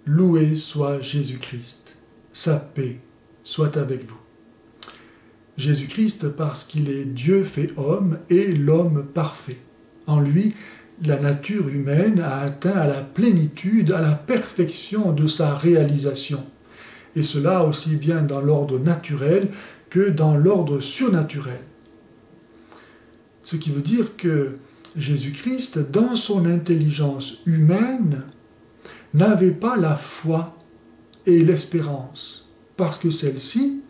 Loué soit Jésus-Christ. Sa paix soit avec vous. Jésus-Christ, parce qu'il est Dieu fait homme, est l'homme parfait. En lui, la nature humaine a atteint à la plénitude, à la perfection de sa réalisation. Et cela aussi bien dans l'ordre naturel que dans l'ordre surnaturel. Ce qui veut dire que Jésus-Christ, dans son intelligence humaine, n'avait pas la foi et l'espérance, parce que celles-ci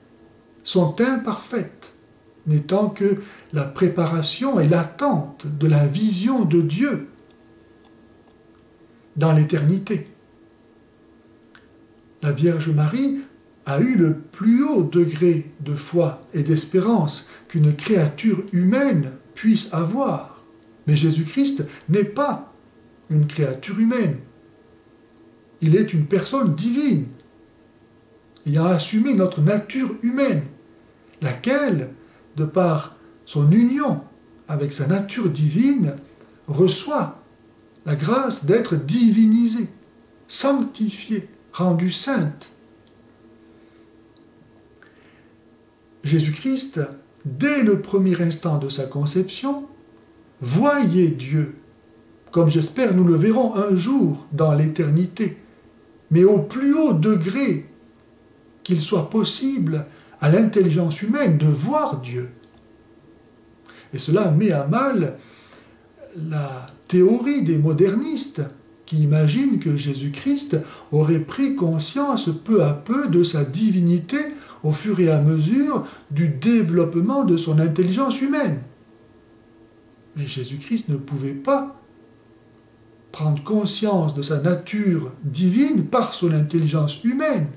sont imparfaites, n'étant que la préparation et l'attente de la vision de Dieu dans l'éternité. La Vierge Marie a eu le plus haut degré de foi et d'espérance qu'une créature humaine puisse avoir. Mais Jésus-Christ n'est pas une créature humaine. Il est une personne divine, ayant assumé notre nature humaine, laquelle, de par son union avec sa nature divine, reçoit la grâce d'être divinisée, sanctifiée, rendue sainte. Jésus-Christ, dès le premier instant de sa conception, voyait Dieu, comme j'espère nous le verrons un jour dans l'éternité, mais au plus haut degré qu'il soit possible à l'intelligence humaine de voir Dieu. Et cela met à mal la théorie des modernistes qui imaginent que Jésus-Christ aurait pris conscience peu à peu de sa divinité au fur et à mesure du développement de son intelligence humaine. Mais Jésus-Christ ne pouvait pas prendre conscience de sa nature divine par son intelligence humaine,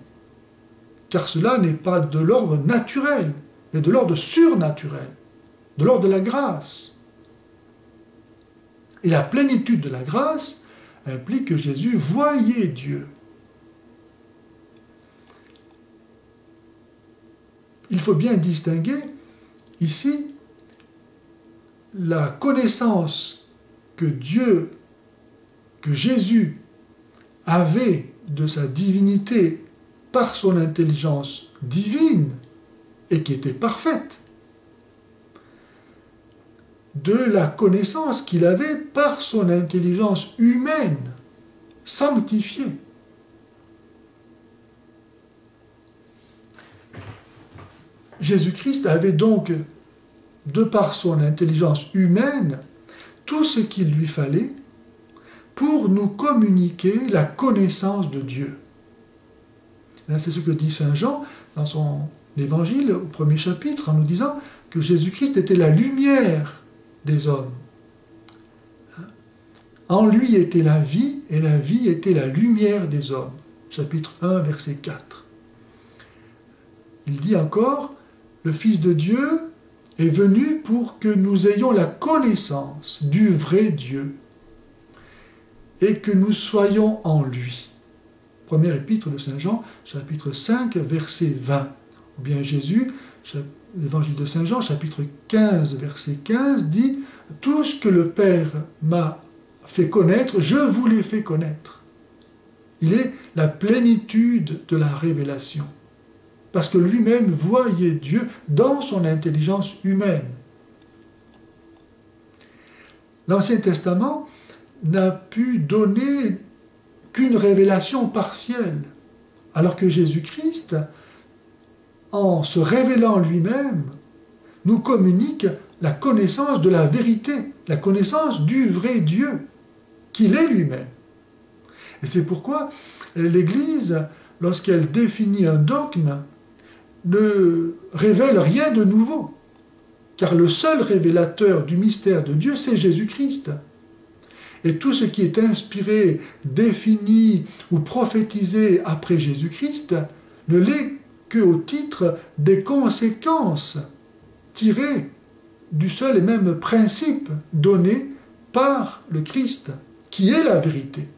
car cela n'est pas de l'ordre naturel, mais de l'ordre surnaturel, de l'ordre de la grâce. Et la plénitude de la grâce implique que Jésus voyait Dieu. Il faut bien distinguer ici la connaissance que Jésus avait de sa divinité par son intelligence divine et qui était parfaite, de la connaissance qu'il avait par son intelligence humaine, sanctifiée. Jésus-Christ avait donc, de par son intelligence humaine, tout ce qu'il lui fallait pour nous communiquer la connaissance de Dieu. C'est ce que dit Saint Jean dans son évangile au premier chapitre, en nous disant que Jésus-Christ était la lumière des hommes. En lui était la vie, et la vie était la lumière des hommes. Chapitre 1, verset 4. Il dit encore, le Fils de Dieu est venu pour que nous ayons la connaissance du vrai Dieu et que nous soyons en lui. Première épître de Saint Jean, chapitre 5, verset 20. Ou bien Jésus, l'évangile de Saint Jean, chapitre 15, verset 15, dit « Tout ce que le Père m'a fait connaître, je vous l'ai fait connaître. » Il est la plénitude de la révélation, parce que lui-même voyait Dieu dans son intelligence humaine. L'Ancien Testament n'a pu donner qu'une révélation partielle, alors que Jésus-Christ, en se révélant lui-même, nous communique la connaissance de la vérité, la connaissance du vrai Dieu, qu'il est lui-même. Et c'est pourquoi l'Église, lorsqu'elle définit un dogme, ne révèle rien de nouveau, car le seul révélateur du mystère de Dieu, c'est Jésus-Christ. Et tout ce qui est inspiré, défini ou prophétisé après Jésus-Christ ne l'est qu'au titre des conséquences tirées du seul et même principe donné par le Christ, qui est la vérité.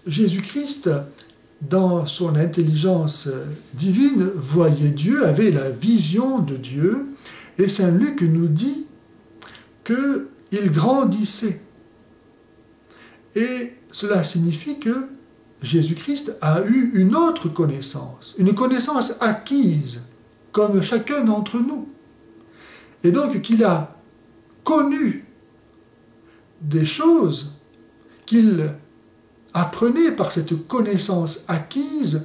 Jésus-Christ, dans son intelligence divine, voyait Dieu, avait la vision de Dieu, et Saint Luc nous dit qu'il grandissait Et cela signifie que Jésus-Christ a eu une autre connaissance, une connaissance acquise, comme chacun d'entre nous. Et donc qu'il a connu des choses qu'il apprenait par cette connaissance acquise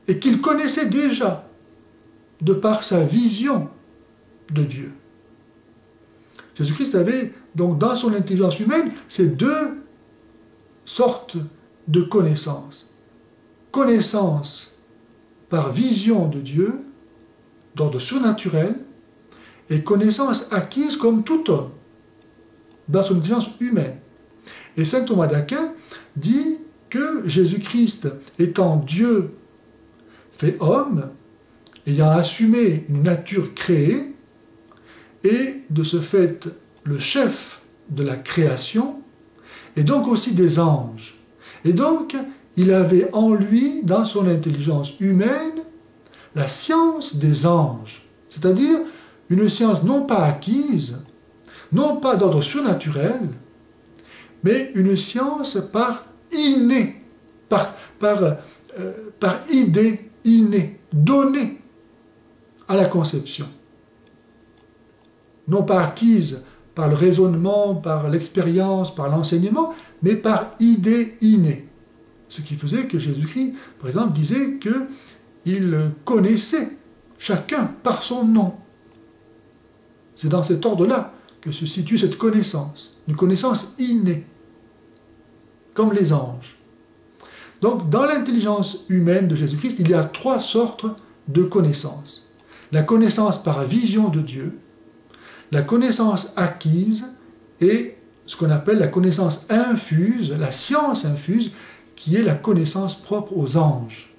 et qu'il connaissait déjà de par sa vision de Dieu. Jésus-Christ avait donc dans son intelligence humaine ces deux sortes de connaissances. Connaissance par vision de Dieu, d'ordre surnaturel, et connaissance acquise comme tout homme, dans son intelligence humaine. Et saint Thomas d'Aquin dit que Jésus-Christ, étant Dieu fait homme, ayant assumé une nature créée, et de ce fait le chef de la création, et donc aussi des anges. Et donc, il avait en lui, dans son intelligence humaine, la science des anges, c'est-à-dire une science non pas acquise, non pas d'ordre surnaturel, mais une science par innée, par idée innée, donnée à la conception. Non pas acquise par le raisonnement, par l'expérience, par l'enseignement, mais par idée innée. Ce qui faisait que Jésus-Christ, par exemple, disait qu'il connaissait chacun par son nom. C'est dans cet ordre-là que se situe cette connaissance, une connaissance innée, comme les anges. Donc, dans l'intelligence humaine de Jésus-Christ, il y a trois sortes de connaissances. La connaissance par vision de Dieu, la connaissance acquise et ce qu'on appelle la connaissance infuse, la science infuse, qui est la connaissance propre aux anges.